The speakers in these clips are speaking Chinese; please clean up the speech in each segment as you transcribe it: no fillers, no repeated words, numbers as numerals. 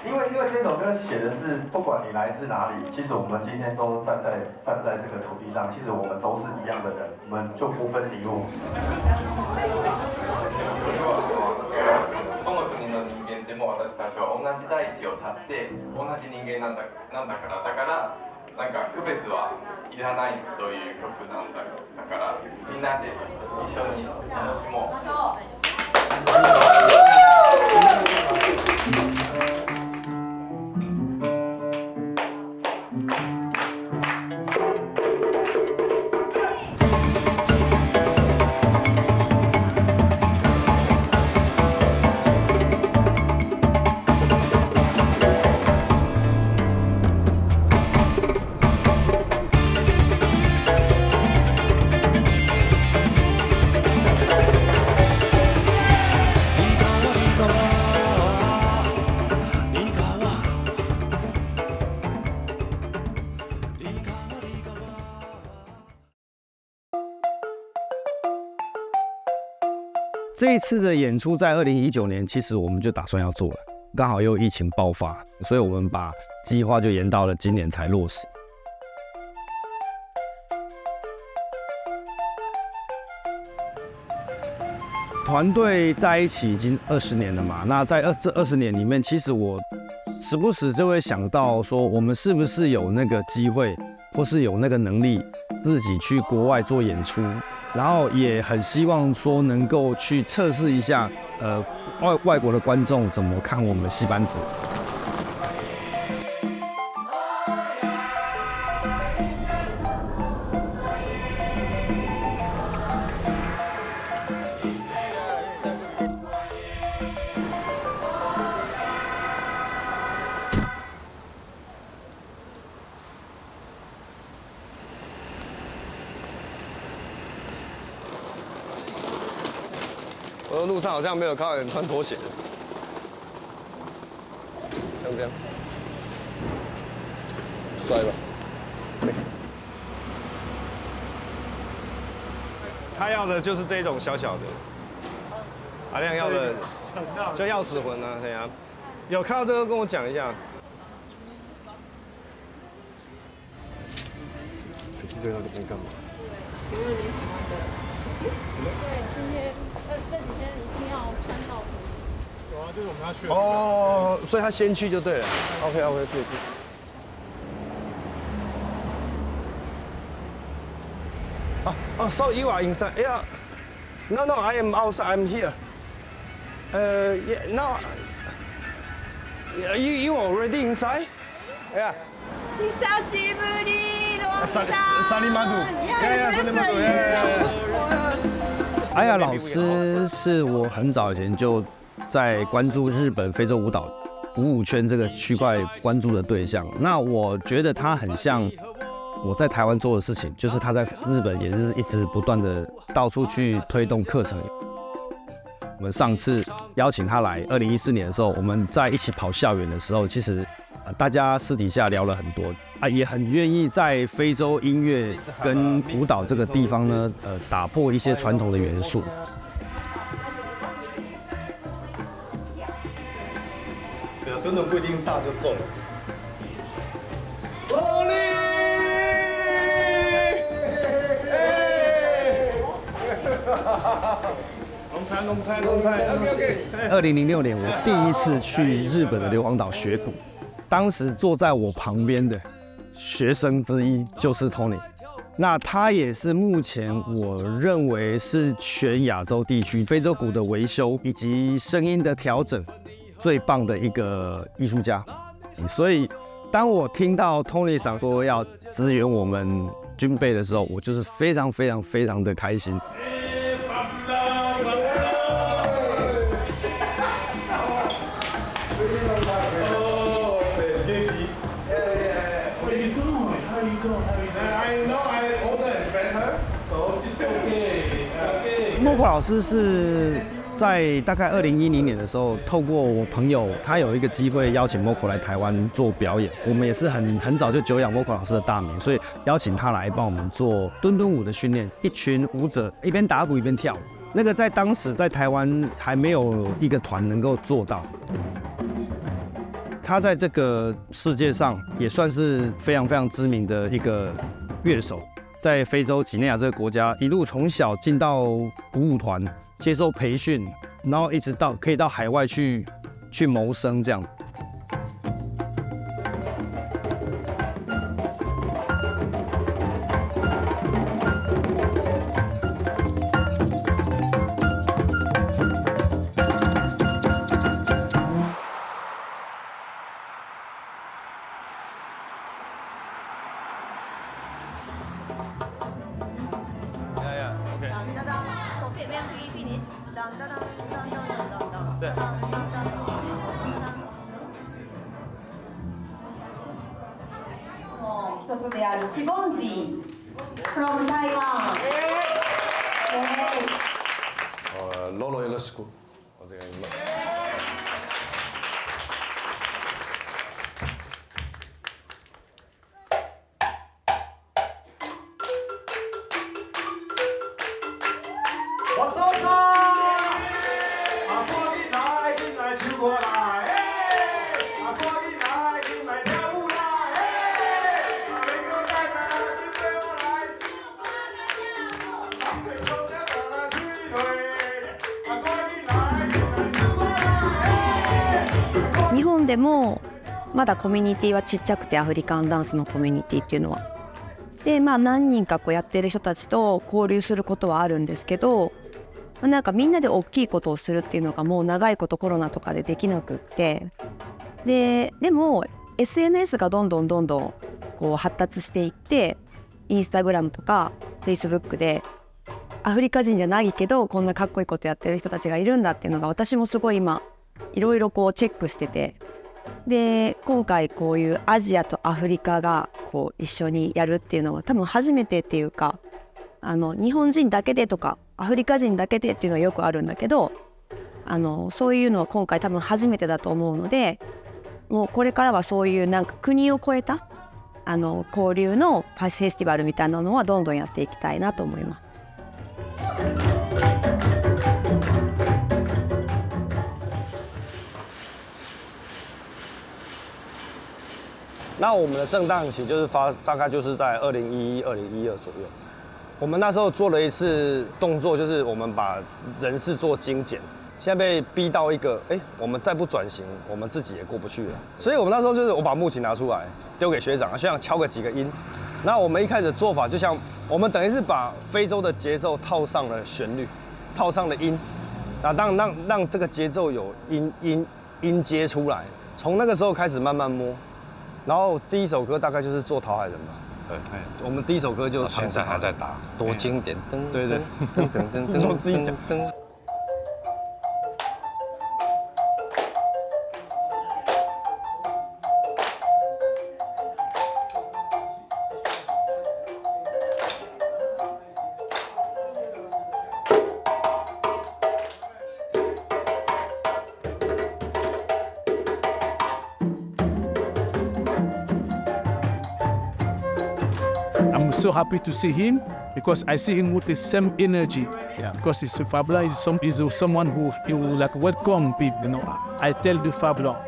因为这首歌写的是，不管你来自哪里，其实我们今天都站在这个土地上，其实我们都是一样的人，我们就不分你我。どの国の人間でも私たちは同じ大地を立って同じ人間なんだからなんか区別はいらないという曲なんだからみんなで一緒に楽しもう。这一次的演出在2019年，其实我们就打算要做了，刚好又疫情爆发，所以我们把计划就延到了今年才落实。团队在一起已经20年了嘛，那在这20年里面，其实我时不时就会想到说，我们是不是有那个机会，或是有那个能力，自己去国外做演出。然后也很希望说能够去测试一下，外国的观众怎么看我们戏班子。路上好像没有看到人穿拖鞋的，像这样，摔吧。他要的就是这种小小的，阿亮要的就钥匙魂啊，对啊。有看到这个跟我讲一下。可是这个里面干嘛？因为你喜欢的。对，今天这几天一定要穿到。有啊，就是我们要去。哦，所以他先去就对了。OK， 对。So you are inside? Yeah. No, I am outside. I'm here. Yeah, no. You already inside? Yeah. 久しぶりのサリマド。サリマド。阿雅老师是我很早以前就在关注日本非洲舞蹈舞圈这个区块关注的对象。那我觉得他很像我在台湾做的事情，就是他在日本也是一直不断的到处去推动课程。我们上次邀请他来，2014年的时候，我们在一起跑校园的时候，其实大家私底下聊了很多啊，也很愿意在非洲音乐跟舞蹈这个地方呢，打破一些传统的元素。对啊，蹲的不一定大就中。龙台 ，2006年我第一次去日本的硫磺岛学鼓，当时坐在我旁边的学生之一就是 Tony， 那他也是目前我认为是全亚洲地区非洲鼓的维修以及声音的调整最棒的一个艺术家，所以当我听到 Tony 想说要支援我们军备的时候，我就是非常的开心。莫克老师是在大概2010年的时候，透过我朋友，他有一个机会邀请莫克来台湾做表演。我们也是很早就久仰莫克老师的大名，所以邀请他来帮我们做蹲蹲舞的训练。一群舞者一边打鼓一边跳舞，那个在当时在台湾还没有一个团能够做到。他在这个世界上也算是非常非常知名的一个乐手，在非洲几内亚这个国家，一路从小进到鼓舞团接受培训，然后一直可以到海外去谋生这样。一つであるシボンディ from Taiwan。ロロよろしくお願いします。我手上，赶紧来，进来唱歌来，赶紧来，进来跳舞来，每个带带跟着我来，每个手下拿拿出一对，赶紧来，进来唱歌来。日本でもまだコミュニティはちっちゃくて、アフリカンダンスのコミュニティっていうのは。で何人かこうやってる人たちと交流することはあるんですけど、なんかみんなで大きいことをするっていうのがもう長いことコロナとかでできなくって、でも SNS がどんどんこう発達していって、インスタグラムとかフェイスブックでアフリカ人じゃないけどこんなかっこいいことやってる人たちがいるんだっていうのが、私もすごい今いろいろこうチェックしてて、で今回こういうアジアとアフリカがこう一緒にやるっていうのは多分初めてっていうか、日本人だけでとかアフリカ人だけでっていうのはよくあるんだけど、そういうのは今回多分初めてだと思うので、もうこれからはそういうなんか国を越えた交流のフェスティバルみたいなのはどんどんやっていきたいなと思います。那我们的正档期就是大概就是在2011、2012左右。我们那时候做了一次动作，就是我们把人事做精简。现在被逼到一个，我们再不转型，我们自己也过不去了。所以我们那时候就是我把木琴拿出来，丢给学长，学长敲个几个音。那我们一开始的做法，就像我们等于是把非洲的节奏套上了旋律，套上了音，啊，让这个节奏有音阶出来。从那个时候开始慢慢摸。然后第一首歌大概就是做讨海人吧。对，我们第一首歌就现在还在打，多经典！噔，对对，噔噔噔噔，我自己讲。I'm so happy to see him because I see him with the same energy. Yeah. Because Fabula is someone who like welcome people. You know, I tell the Fabula,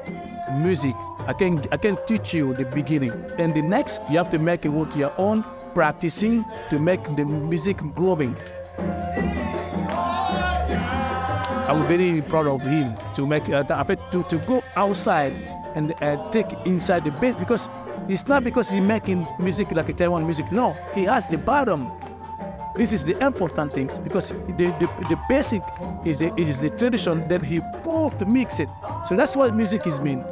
music I can teach you the beginning, and the next you have to make it with your own practicing to make the music growing. I'm very proud of him to make to go outside and take inside the bass, because it's not because he's making music like a Taiwan music. No, he has the bottom. This is the important things, because the basic is the tradition that he put to mix it. So that's what music is mean.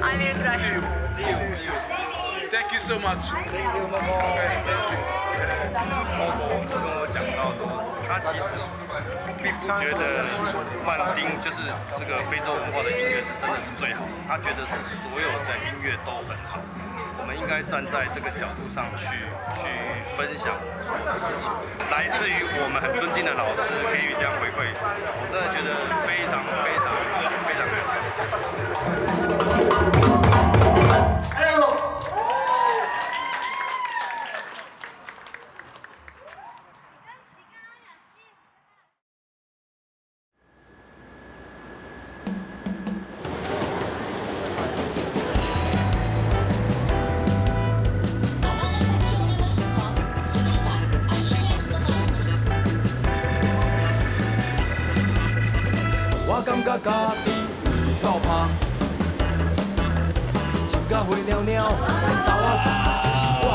I will try. See you soon. Thank you so much. 跟我讲到的，他其实并不觉得曼丁就是这个非洲文化的音乐是真的是最好，他觉得是所有的音乐都很好，我们应应该站在这个角度上去分享所有的事情。来自于我们很尊敬的老师给予这样回馈，我真的觉得非常非常非常我感觉家己有够拍，一甲火了了，连豆仔散就是我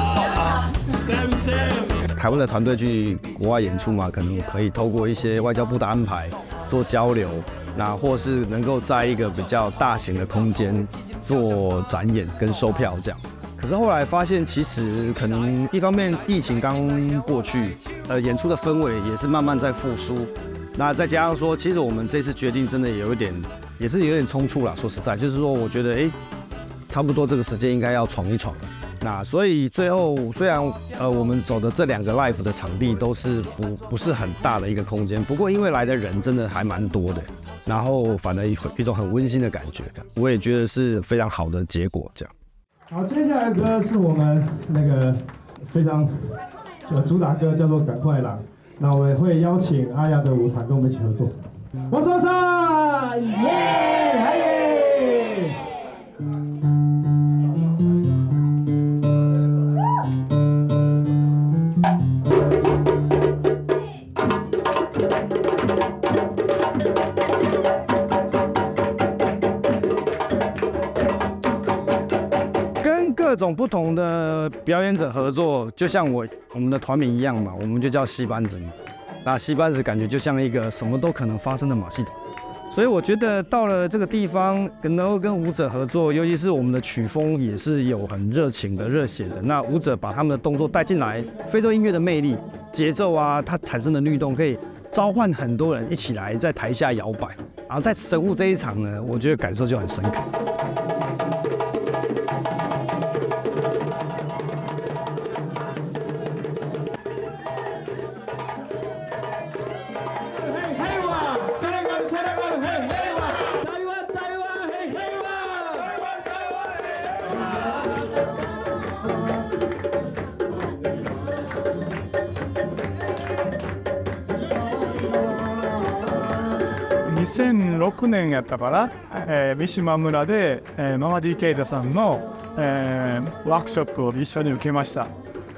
有够拍。台湾的团队去国外演出嘛，可能可以透过一些外交部的安排做交流，那或是能够在一个比较大型的空间做展演跟售票这样。可是后来发现，其实可能一方面疫情刚过去，演出的氛围也是慢慢在复苏。那再加上说，其实我们这次决定真的也是有点冲突啦。说实在，就是说，我觉得差不多这个时间应该要闯一闯了。那所以最后虽然我们走的这2个 live 的场地都是不是很大的一个空间，不过因为来的人真的还蛮多的，然后反而一种很温馨的感觉，我也觉得是非常好的结果。这样。好，接下来的歌是我们那个非常主打歌，叫做《赶快来》。那我也会邀请阿雅的舞团跟我们一起合作。我说啥？耶！嘿！跟各种不同的表演者合作，就像我们的团名一样嘛，我们就叫戏班子嘛。那戏班子感觉就像一个什么都可能发生的马戏团，所以我觉得到了这个地方，能够跟舞者合作，尤其是我们的曲风也是有很热情的、热血的。那舞者把他们的动作带进来，非洲音乐的魅力、节奏啊，它产生的律动可以召唤很多人一起来在台下摇摆。然后在神户这一场呢，我觉得感受就很深刻。2006年やったかな、三島村で、ママディ・ケイタさんの、ワークショップを一緒に受けました。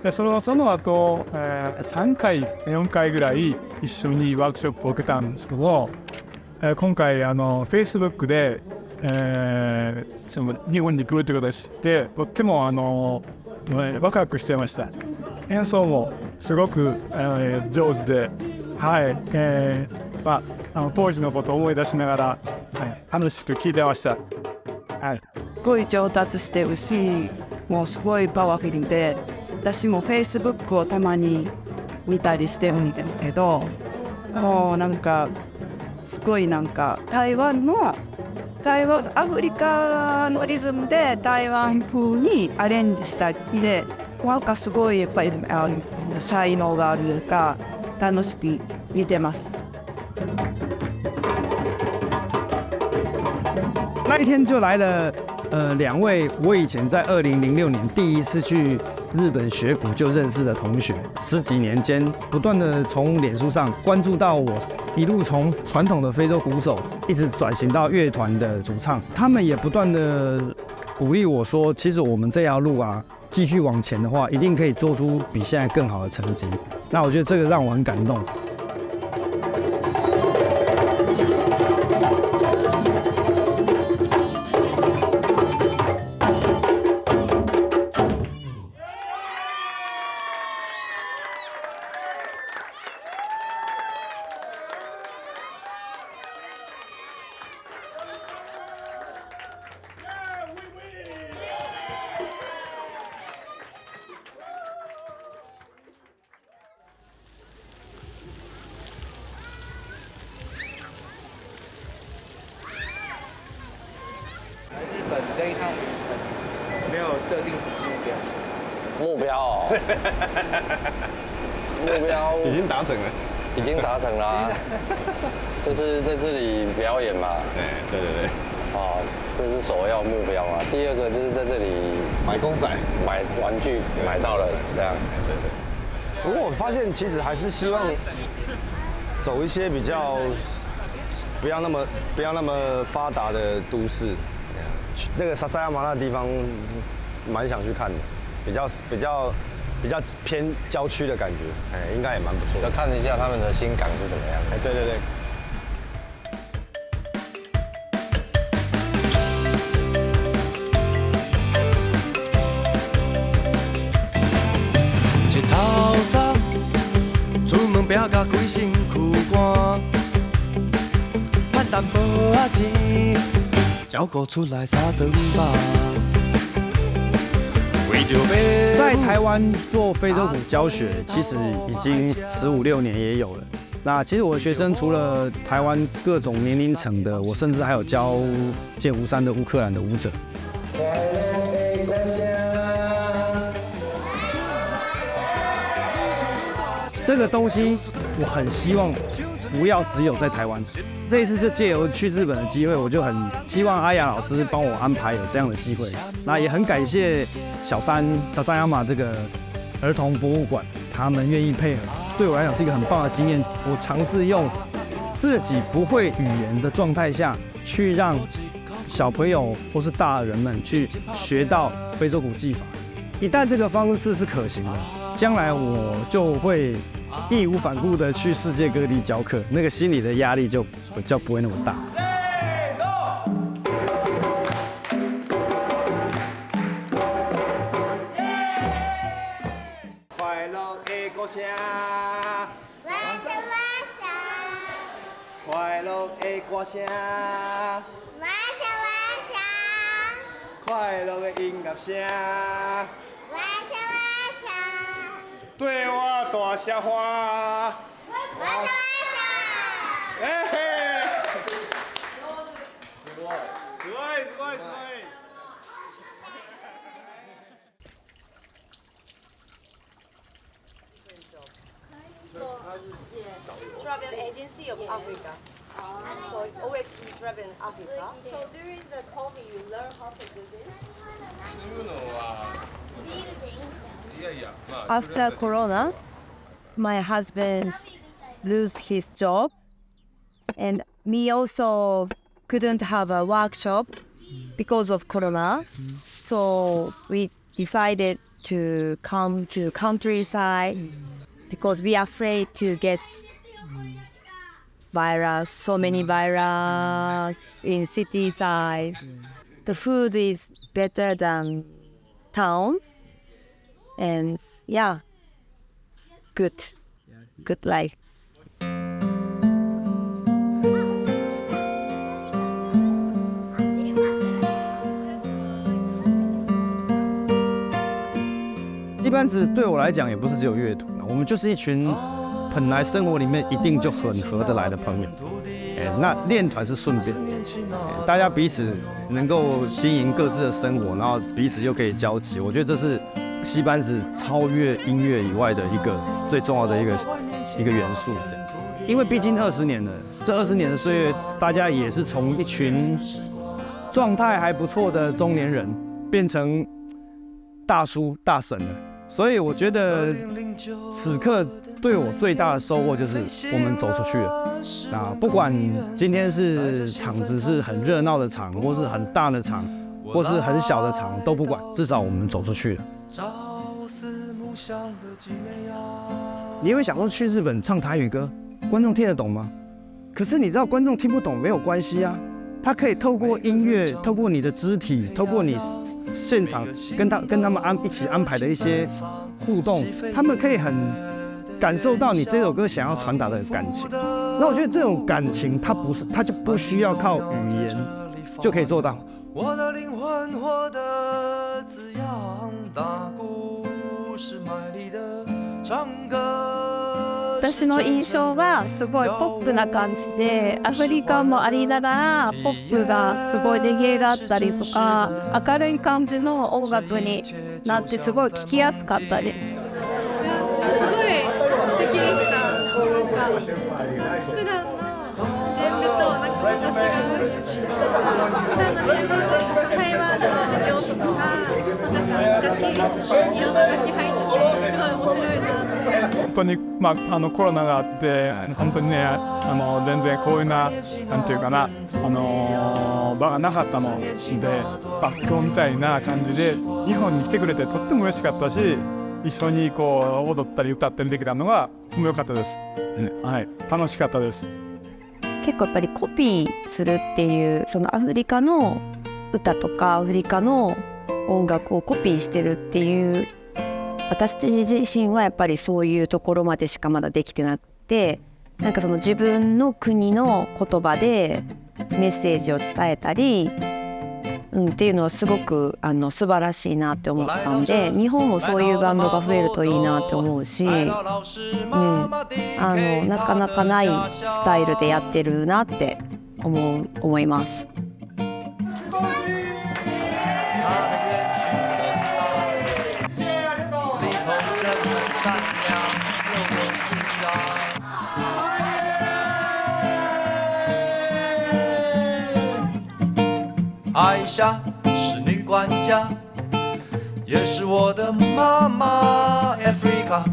でその後、3回4回ぐらい一緒にワークショップを受けたんですけど、今回Facebook で、その日本に来るということを知ってとってもワクワクしてました。演奏もすごく、上手で、はい、当時のことを思い出しながら、はい、楽しく聴いてました。はい、すごい上達してるし、もうすごいパワフルで、私も Facebook をたまに見たりしてるんですけど、もうなんかすごいなんか台湾アフリカのリズムで台湾風にアレンジしたりで、なんかすごいやっぱり才能があるか楽しく見てます。那一天就来了2位我以前在2006年第一次去日本学鼓就认识的同学，10几年间不断的从脸书上关注到我，一路从传统的非洲鼓手一直转型到乐团的主唱，他们也不断的鼓励我说，其实我们这条路啊，继续往前的话，一定可以做出比现在更好的成绩。那我觉得这个让我很感动。标哦，目标已经达成了。已经达成了、啊，就是在这里表演嘛。对对对。哦，这是首要目标啊。第二个就是在这里买公仔、买玩具，买到了这样。对对。不过我发现其实还是希望走一些比较不要那么发达的都市。那个萨萨亚马那地方蛮想去看的，比较偏郊区的感觉，应该也蛮不错的。要看一下他们的新港是怎么样。对对对。一透早，出门拼甲规身躯汗，趁淡薄仔钱，照顾出来三顿饱。在台湾做非洲鼓教学，其实已经15、16年也有了。那其实我的学生除了台湾各种年龄层的，我甚至还有教剑湖山的乌克兰的舞者。这个东西我很希望不要只有在台湾。这一次是借由去日本的机会，我就很希望阿雅老师帮我安排有这样的机会。那也很感谢小山萨萨亚马这个儿童博物馆，他们愿意配合，对我来讲是一个很棒的经验。我尝试用自己不会语言的状态下去让小朋友或是大人们去学到非洲鼓技法。一旦这个方式是可行的，将来我就会义无反顾的去世界各地教课，那个心理的压力就比较不会那么大。快乐的歌声，哇沙哇沙，快乐的歌声，哇沙哇沙，快乐的音乐声，哇沙哇沙，对我大声喊，哇沙哇沙，哎嘿，すごい。Travel agency of Africa. So always he travel in Africa. So during the COVID, you learn how to do this? After Corona, my husband lose his job, and me also couldn't have a workshop because of Corona. So we decided to come to countryside because we are afraid to get virus, so many virus in city side. The food is better than town, and yeah, good life.一般子对我来讲也不是只有乐团，我们就是一群本来生活里面一定就很合得来的朋友。那练团是顺便，大家彼此能够经营各自的生活，然后彼此又可以交集。我觉得这是戏班子超越音乐以外的一个最重要的一个元素。这样，因为毕竟20年了，这20年的岁月，大家也是从一群状态还不错的中年人变成大叔大婶了。所以我觉得此刻对我最大的收获就是我们走出去了。那不管今天是场子是很热闹的场，或是很大的场，或是很小的场，都不管，至少我们走出去了。你会想说去日本唱台语歌，观众听得懂吗？可是你知道观众听不懂没有关系啊，他可以透过音乐，透过你的肢体，透过你现场跟他们一起安排的一些互动，他们可以很感受到你这首歌想要传达的感情。那我觉得这种感情，它就不需要靠语言就可以做到。我的灵魂活得滋养，大故事卖力的唱歌。私の印象はすごいポップな感じで、アフリカもありながらポップがすごいレゲエだったりとか明るい感じの音楽になってすごい聞きやすかったです。すごい素敵でした。なんか普段の全部となんかまた違う普段の全部って会話の要素とかなんか楽器いろんな楽器入っててすごい面白いなって。本当に、コロナがあって本当にね全然こういうなんていうかな場がなかったので今日みたいな感じで日本に来てくれてとっても嬉しかったし一緒にこう踊ったり歌ったりできたのがとても良かったです、はい、楽しかったです。結構やっぱりコピーするっていうそのアフリカの歌とかアフリカの音楽をコピーしてるっていう私自身はやっぱりそういうところまでしかまだできてなくてなんかその自分の国の言葉でメッセージを伝えたり、っていうのはすごく素晴らしいなって思ったんで日本もそういうバンドが増えるといいなって思うし、なかなかないスタイルでやってるなって思います。艾莎是女管家，也是我的妈妈。Africa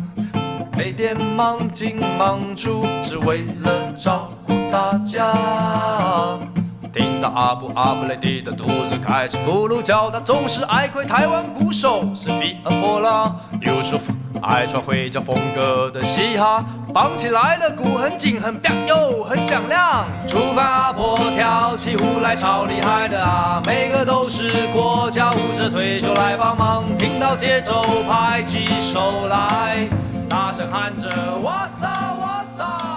每天忙进忙出，只为了照顾大家。听到阿布阿布雷迪的肚子开始咕噜叫，他总是爱窥台湾鼓手是比尔佛朗、尤舒夫，爱穿回教风格的嘻哈，绑起来了鼓很紧很啪又很响亮。出发坡跳起舞来超厉害的啊，每个都是国家舞者退休来帮忙，听到节奏拍起手来，大声喊着哇塞哇塞。